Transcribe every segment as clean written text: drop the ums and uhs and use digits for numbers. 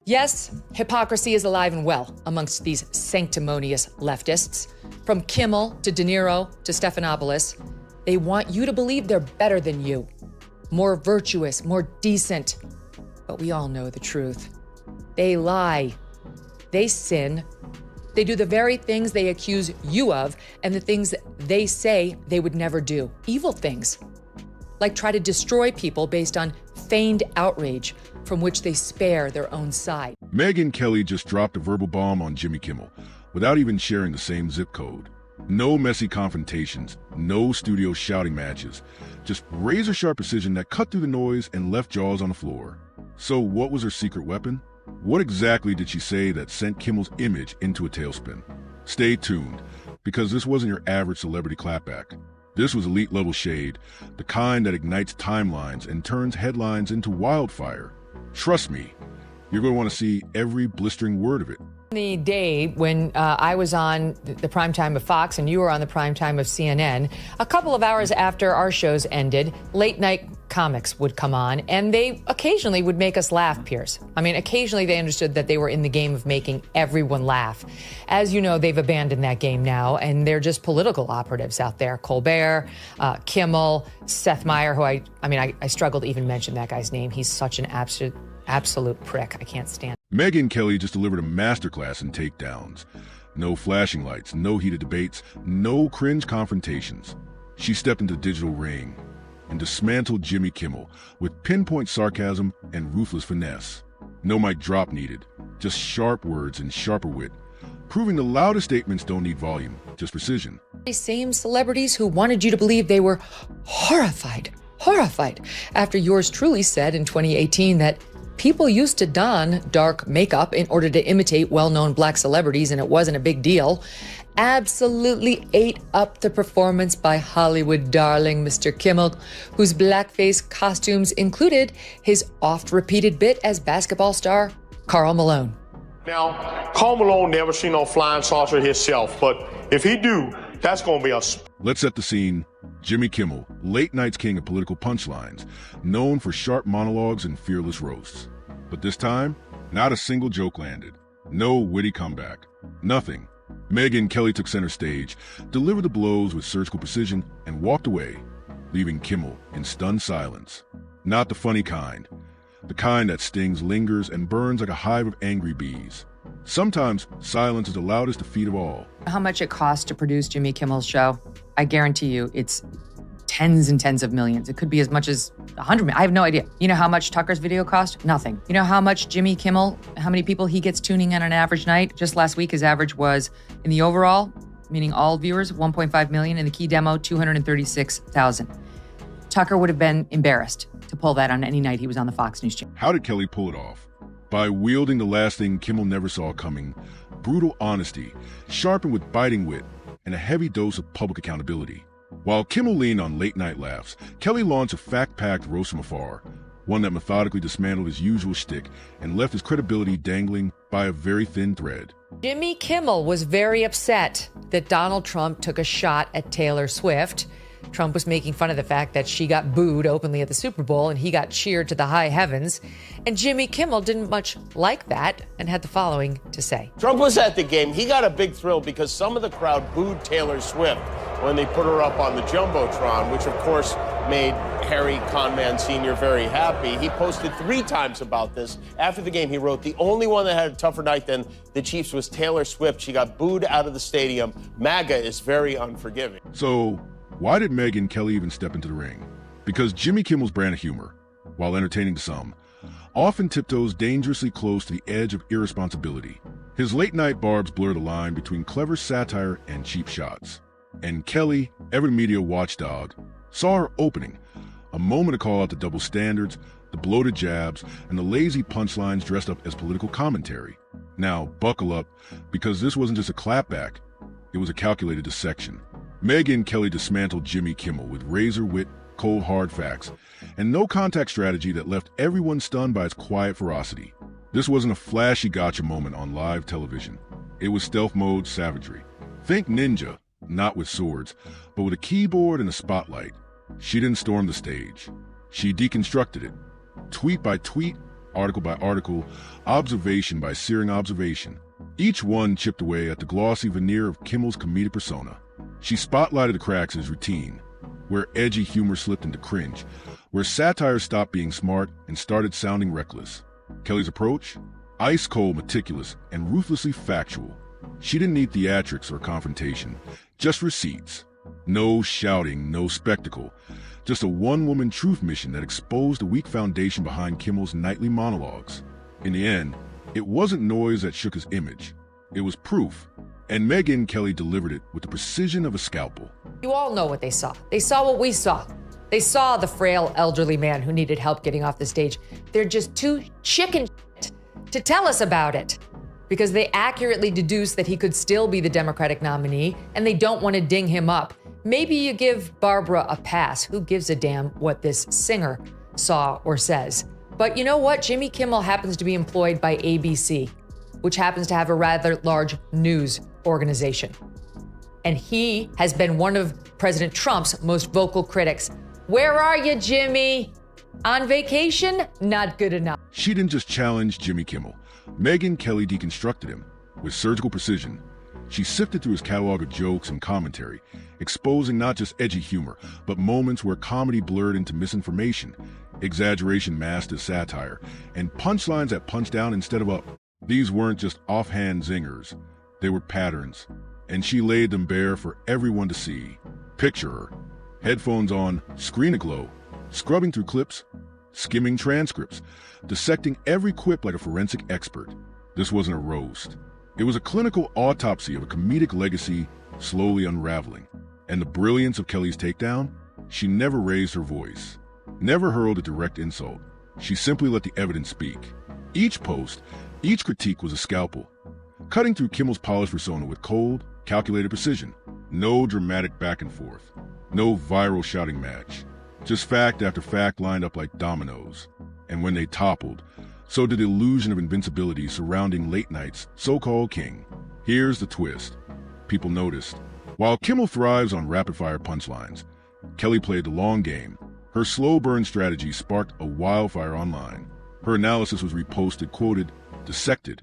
Yes, hypocrisy is alive and well amongst these sanctimonious leftists. From Kimmel to De Niro to Stephanopoulos, they want you to believe they're better than you, more virtuous, more decent. But we all know the truth. They lie. They sin. They do the very things they accuse you of and the things they say they would never do. Evil things, like try to destroy people based on feigned outrage from which they spare their own side. Megyn Kelly just dropped a verbal bomb on Jimmy Kimmel without even sharing the same zip code. No messy confrontations, no studio shouting matches, just razor-sharp precision that cut through the noise and left jaws on the floor. So what was her secret weapon? What exactly did she say that sent Kimmel's image into a tailspin? Stay tuned, because this wasn't your average celebrity clapback. This was elite-level shade, the kind that ignites timelines and turns headlines into wildfire. Trust me, you're going to want to see every blistering word of it. The day when I was on the primetime of Fox and you were on the primetime of CNN, a couple of hours after our shows ended, late night comics would come on, and they occasionally would make us laugh, Piers. I mean, occasionally they understood that they were in the game of making everyone laugh. As you know, they've abandoned that game now, and they're just political operatives out there. Colbert, Kimmel, Seth Meyers, who I struggle to even mention that guy's name. He's such an absolute prick. I can't stand. Megyn Kelly just delivered a masterclass in takedowns. No flashing lights, no heated debates, no cringe confrontations. She stepped into the digital ring and dismantled Jimmy Kimmel with pinpoint sarcasm and ruthless finesse. No mic drop needed, just sharp words and sharper wit, proving the loudest statements don't need volume, just precision. The same celebrities who wanted you to believe they were horrified after yours truly said in 2018 that people used to don dark makeup in order to imitate well-known black celebrities, and it wasn't a big deal, absolutely ate up the performance by Hollywood darling Mr. Kimmel, whose blackface costumes included his oft-repeated bit as basketball star Karl Malone. Now, Karl Malone never seen no flying saucer himself, but if he do, that's gonna be us. Let's set the scene. Jimmy Kimmel, late night's king of political punchlines, known for sharp monologues and fearless roasts. But this time, not a single joke landed. No witty comeback. Nothing. Megyn Kelly took center stage, delivered the blows with surgical precision, and walked away, leaving Kimmel in stunned silence. Not the funny kind. The kind that stings, lingers, and burns like a hive of angry bees. Sometimes silence is the loudest defeat of all. How much it costs to produce Jimmy Kimmel's show? I guarantee you it's tens and tens of millions. It could be as much as 100 million. I have no idea. You know how much Tucker's video cost? Nothing. You know how much Jimmy Kimmel, how many people he gets tuning in on an average night? Just last week, his average was, in the overall, meaning all viewers, 1.5 million. In the key demo, 236,000. Tucker would have been embarrassed to pull that on any night he was on the Fox News channel. How did Kelly pull it off? By wielding the last thing Kimmel never saw coming, brutal honesty, sharpened with biting wit, and a heavy dose of public accountability. While Kimmel leaned on late-night laughs, Kelly launched a fact-packed roast from afar, one that methodically dismantled his usual shtick and left his credibility dangling by a very thin thread. Jimmy Kimmel was very upset that Donald Trump took a shot at Taylor Swift. Trump was making fun of the fact that she got booed openly at the Super Bowl and he got cheered to the high heavens. And Jimmy Kimmel didn't much like that and had the following to say. Trump was at the game. He got a big thrill because some of the crowd booed Taylor Swift when they put her up on the Jumbotron, which of course made Harry Conman Sr. very happy. He posted 3 times about this. After the game, he wrote, "The only one that had a tougher night than the Chiefs was Taylor Swift. She got booed out of the stadium. MAGA is very unforgiving." So why did Megyn Kelly even step into the ring? Because Jimmy Kimmel's brand of humor, while entertaining to some, often tiptoes dangerously close to the edge of irresponsibility. His late-night barbs blur the line between clever satire and cheap shots. And Kelly, ever the media watchdog, saw her opening, a moment to call out the double standards, the bloated jabs, and the lazy punchlines dressed up as political commentary. Now, buckle up, because this wasn't just a clapback, it was a calculated dissection. Megyn Kelly dismantled Jimmy Kimmel with razor wit, cold hard facts, and no contact strategy that left everyone stunned by its quiet ferocity. This wasn't a flashy gotcha moment on live television. It was stealth mode savagery. Think ninja, not with swords, but with a keyboard and a spotlight. She didn't storm the stage. She deconstructed it, tweet by tweet, article by article, observation by searing observation. Each one chipped away at the glossy veneer of Kimmel's comedic persona. She spotlighted the cracks in his routine, where edgy humor slipped into cringe, where satire stopped being smart and started sounding reckless. Kelly's approach? Ice-cold, meticulous, and ruthlessly factual. She didn't need theatrics or confrontation, just receipts. No shouting, no spectacle. Just a one-woman truth mission that exposed the weak foundation behind Kimmel's nightly monologues. In the end, it wasn't noise that shook his image. It was proof. And Megyn Kelly delivered it with the precision of a scalpel. You all know what they saw. They saw what we saw. They saw the frail elderly man who needed help getting off the stage. They're just too chicken to tell us about it, because they accurately deduced that he could still be the Democratic nominee, and they don't want to ding him up. Maybe you give Barbara a pass. Who gives a damn what this singer saw or says? But you know what? Jimmy Kimmel happens to be employed by ABC, which happens to have a rather large news organization. And he has been one of President Trump's most vocal critics. Where are you, Jimmy? On vacation? Not good enough. She didn't just challenge Jimmy Kimmel. Megyn Kelly deconstructed him with surgical precision. She sifted through his catalog of jokes and commentary, exposing not just edgy humor, but moments where comedy blurred into misinformation, exaggeration masked as satire, and punchlines that punched down instead of up. These weren't just offhand zingers. They were patterns, and she laid them bare for everyone to see. Picture her, headphones on, screen aglow, scrubbing through clips, skimming transcripts, dissecting every quip like a forensic expert. This wasn't a roast. It was a clinical autopsy of a comedic legacy slowly unraveling. And the brilliance of Kelly's takedown? She never raised her voice, never hurled a direct insult. She simply let the evidence speak. Each post, each critique was a scalpel, cutting through Kimmel's polished persona with cold, calculated precision. No dramatic back and forth, no viral shouting match. Just fact after fact lined up like dominoes. And when they toppled, so did the illusion of invincibility surrounding late night's so-called king. Here's the twist. People noticed. While Kimmel thrives on rapid-fire punchlines, Kelly played the long game. Her slow burn strategy sparked a wildfire online. Her analysis was reposted, quoted, dissected,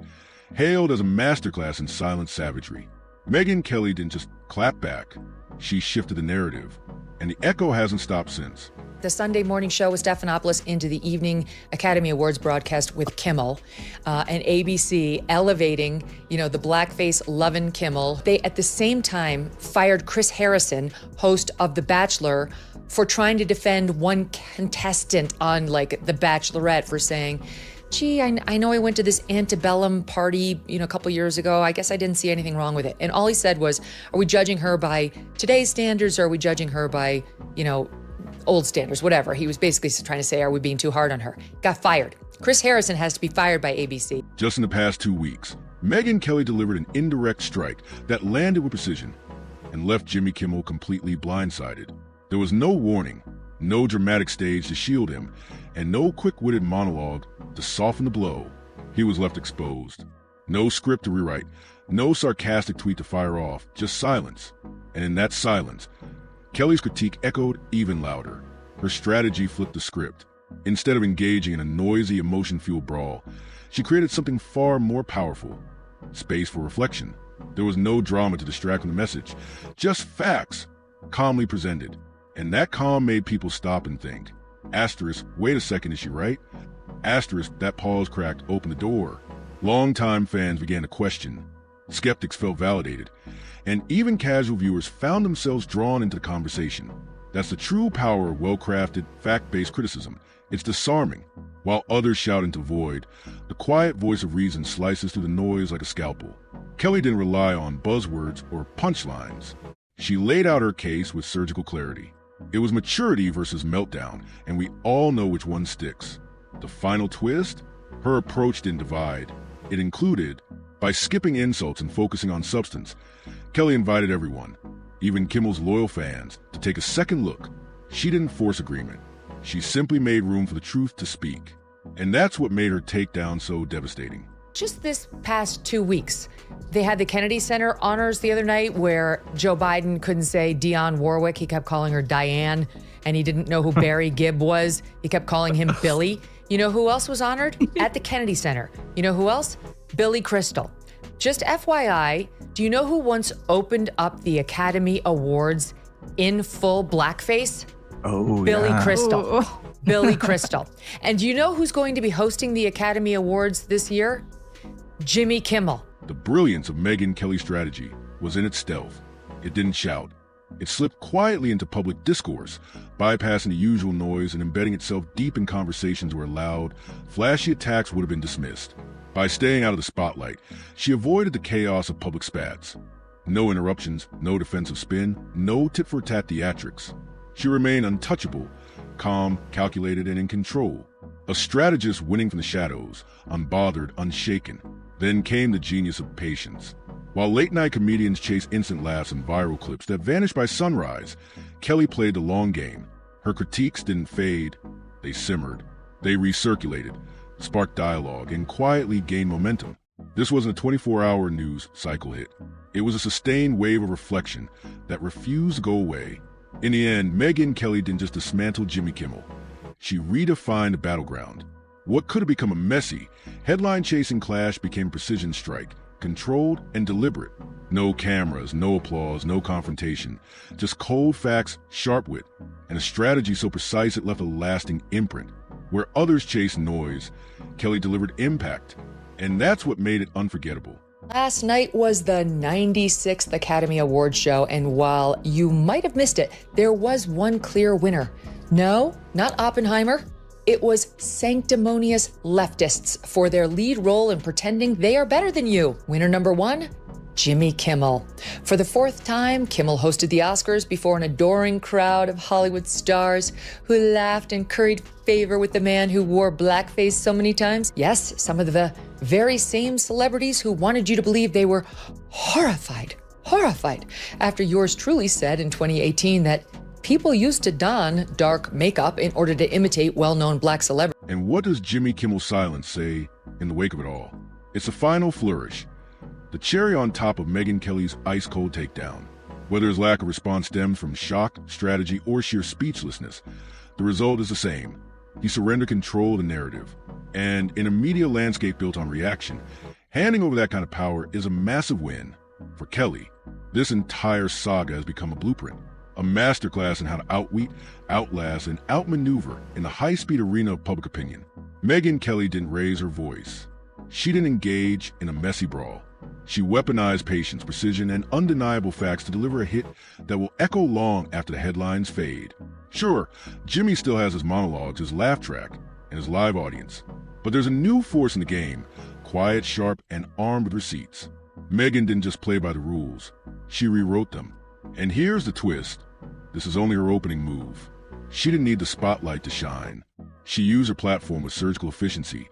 hailed as a masterclass in silent savagery. Megyn Kelly didn't just clap back. She shifted the narrative. And the echo hasn't stopped since. The Sunday morning show with Stephanopoulos into the evening Academy Awards broadcast with Kimmel, and ABC elevating, the blackface lovin' Kimmel. They, at the same time, fired Chris Harrison, host of The Bachelor, for trying to defend one contestant on, The Bachelorette for saying, gee, I know I went to this antebellum party, a couple years ago. I guess I didn't see anything wrong with it. And all he said was, are we judging her by today's standards, or are we judging her by, old standards, whatever. He was basically trying to say, are we being too hard on her? Got fired. Chris Harrison has to be fired by ABC. Just in the past 2 weeks, Megyn Kelly delivered an indirect strike that landed with precision and left Jimmy Kimmel completely blindsided. There was no warning, no dramatic stage to shield him, and no quick-witted monologue to soften the blow. He was left exposed. No script to rewrite, no sarcastic tweet to fire off, just silence. And in that silence, Kelly's critique echoed even louder. Her strategy flipped the script. Instead of engaging in a noisy, emotion-fueled brawl, she created something far more powerful. Space for reflection. There was no drama to distract from the message, just facts, calmly presented. And that calm made people stop and think. Asterisk, wait a second, is she right? Asterisk, that pause cracked open the door. Longtime fans began to question. Skeptics felt validated. And even casual viewers found themselves drawn into the conversation. That's the true power of well-crafted, fact-based criticism. It's disarming. While others shout into void, the quiet voice of reason slices through the noise like a scalpel. Kelly didn't rely on buzzwords or punchlines. She laid out her case with surgical clarity. It was maturity versus meltdown, and we all know which one sticks. The final twist? Her approach didn't divide. It included, by skipping insults and focusing on substance, Kelly invited everyone, even Kimmel's loyal fans, to take a second look. She didn't force agreement. She simply made room for the truth to speak. And that's what made her takedown so devastating. Just this past 2 weeks, they had the Kennedy Center honors the other night where Joe Biden couldn't say Dionne Warwick. He kept calling her Diane, and he didn't know who Barry Gibb was. He kept calling him Billy. You know who else was honored? At the Kennedy Center. You know who else? Billy Crystal. Just FYI, do you know who once opened up the Academy Awards in full blackface? Oh, Billy yeah. Crystal. Billy Crystal. And do you know who's going to be hosting the Academy Awards this year? Jimmy Kimmel. The brilliance of Megyn Kelly's strategy was in its stealth. It didn't shout. It slipped quietly into public discourse, bypassing the usual noise and embedding itself deep in conversations where loud, flashy attacks would have been dismissed. By staying out of the spotlight, she avoided the chaos of public spats. No interruptions, no defensive spin, no tit-for-tat theatrics. She remained untouchable, calm, calculated, and in control. A strategist winning from the shadows, unbothered, unshaken. Then came the genius of patience. While late-night comedians chase instant laughs and viral clips that vanish by sunrise, Kelly played the long game. Her critiques didn't fade. They simmered. They recirculated, sparked dialogue, and quietly gained momentum. This wasn't a 24-hour news cycle hit. It was a sustained wave of reflection that refused to go away. In the end, Megyn Kelly didn't just dismantle Jimmy Kimmel. She redefined the battleground. What could have become a messy, headline-chasing clash became a precision strike, controlled and deliberate. No cameras, no applause, no confrontation. Just cold facts, sharp wit, and a strategy so precise it left a lasting imprint. Where others chased noise, Kelly delivered impact. And that's what made it unforgettable. Last night was the 96th Academy Awards show, and while you might have missed it, there was one clear winner. No, not Oppenheimer. It was sanctimonious leftists for their lead role in pretending they are better than you. Winner number one, Jimmy Kimmel. For the fourth time, Kimmel hosted the Oscars before an adoring crowd of Hollywood stars who laughed and curried favor with the man who wore blackface so many times. Yes, some of the very same celebrities who wanted you to believe they were horrified after yours truly said in 2018 that people used to don dark makeup in order to imitate well-known black celebrities. And what does Jimmy Kimmel's silence say in the wake of it all? It's a final flourish. The cherry on top of Megyn Kelly's ice-cold takedown. Whether his lack of response stems from shock, strategy, or sheer speechlessness, the result is the same. He surrendered control of the narrative. And in a media landscape built on reaction, handing over that kind of power is a massive win. For Kelly, this entire saga has become a blueprint, a masterclass in how to outwit, outlast, and outmaneuver in the high-speed arena of public opinion. Megyn Kelly didn't raise her voice. She didn't engage in a messy brawl. She weaponized patience, precision, and undeniable facts to deliver a hit that will echo long after the headlines fade. Sure, Jimmy still has his monologues, his laugh track, and his live audience. But there's a new force in the game, quiet, sharp, and armed with receipts. Megyn didn't just play by the rules. She rewrote them. And here's the twist. This is only her opening move. She didn't need the spotlight to shine. She used her platform with surgical efficiency,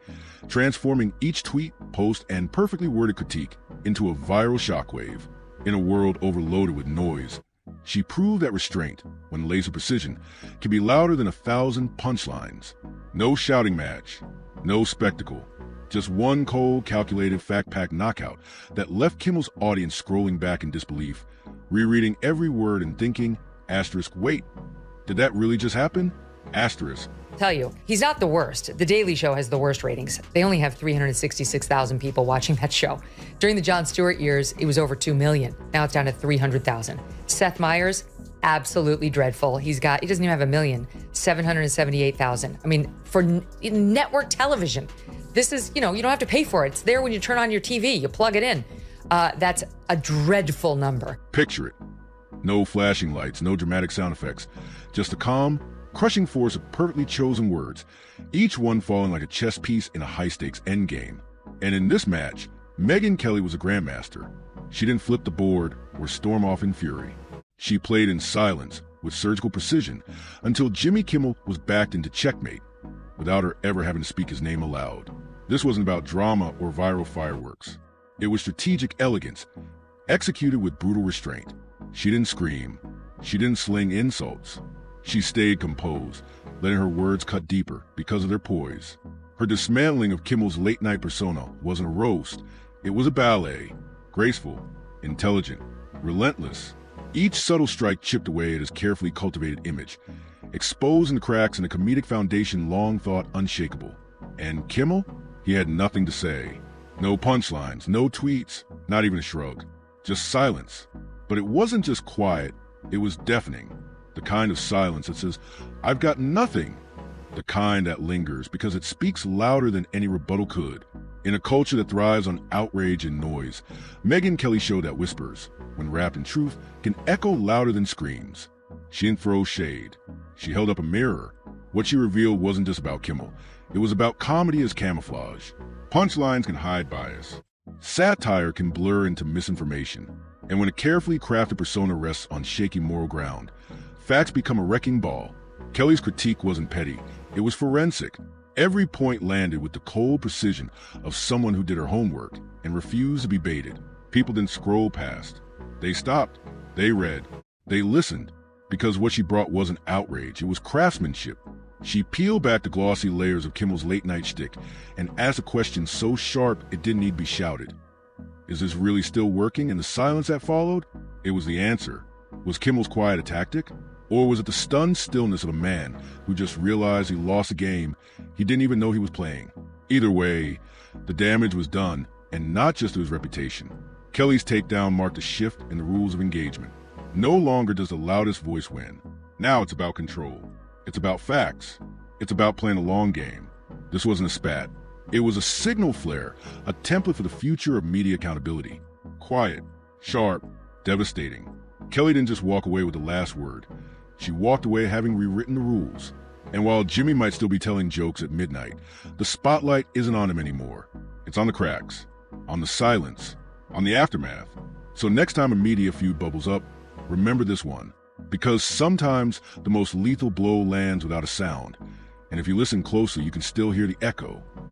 transforming each tweet, post, and perfectly worded critique into a viral shockwave. In a world overloaded with noise, she proved that restraint, when laced with precision, can be louder than 1,000 punchlines. No shouting match, no spectacle, just one cold, calculated, fact-packed knockout that left Kimmel's audience scrolling back in disbelief, rereading every word and thinking, wait, did that really just happen? Tell you, he's not the worst. The Daily Show has the worst ratings. They only have 366,000 people watching that show. During the Jon Stewart years, it was over 2 million. Now it's down to 300,000. Seth Meyers, absolutely dreadful. He doesn't even have 1,778,000. I mean, for network television, this is, you don't have to pay for it. It's there when you turn on your TV. You plug it in. That's a dreadful number. Picture it. No flashing lights, no dramatic sound effects. Just a calm, crushing force of perfectly chosen words, each one falling like a chess piece in a high-stakes endgame. And in this match, Megyn Kelly was a grandmaster. She didn't flip the board or storm off in fury. She played in silence with surgical precision until Jimmy Kimmel was backed into checkmate, without her ever having to speak his name aloud. This wasn't about drama or viral fireworks. It was strategic elegance, executed with brutal restraint. She didn't scream. She didn't sling insults. She stayed composed, letting her words cut deeper because of their poise. Her dismantling of Kimmel's late-night persona wasn't a roast. It was a ballet, graceful, intelligent, relentless. Each subtle strike chipped away at his carefully cultivated image, exposing the cracks in a comedic foundation long thought unshakable. And Kimmel? He had nothing to say. No punchlines, no tweets, not even a shrug. Just silence. But it wasn't just quiet, it was deafening. The kind of silence that says, "I've got nothing." The kind that lingers because it speaks louder than any rebuttal could. In a culture that thrives on outrage and noise, Megyn Kelly showed that whispers, when wrapped in truth, can echo louder than screams. She didn't throw shade. She held up a mirror. What she revealed wasn't just about Kimmel. It was about comedy as camouflage. Punchlines can hide bias. Satire can blur into misinformation. And when a carefully crafted persona rests on shaky moral ground, facts become a wrecking ball. Kelly's critique wasn't petty. It was forensic. Every point landed with the cold precision of someone who did her homework and refused to be baited. People didn't scroll past. They stopped. They read. They listened. Because what she brought wasn't outrage. It was craftsmanship. She peeled back the glossy layers of Kimmel's late-night shtick and asked a question so sharp it didn't need to be shouted. Is this really still working? In the silence that followed, it was the answer. Was Kimmel's quiet a tactic? Or was it the stunned stillness of a man who just realized he lost a game he didn't even know he was playing? Either way, the damage was done, and not just to his reputation. Kelly's takedown marked a shift in the rules of engagement. No longer does the loudest voice win. Now it's about control. It's about facts. It's about playing a long game. This wasn't a spat. It was a signal flare, a template for the future of media accountability. Quiet, sharp, devastating. Kelly didn't just walk away with the last word. She walked away having rewritten the rules. And while Jimmy might still be telling jokes at midnight, the spotlight isn't on him anymore. It's on the cracks, on the silence, on the aftermath. So next time a media feud bubbles up, remember this one. Because sometimes the most lethal blow lands without a sound. And if you listen closely, you can still hear the echo.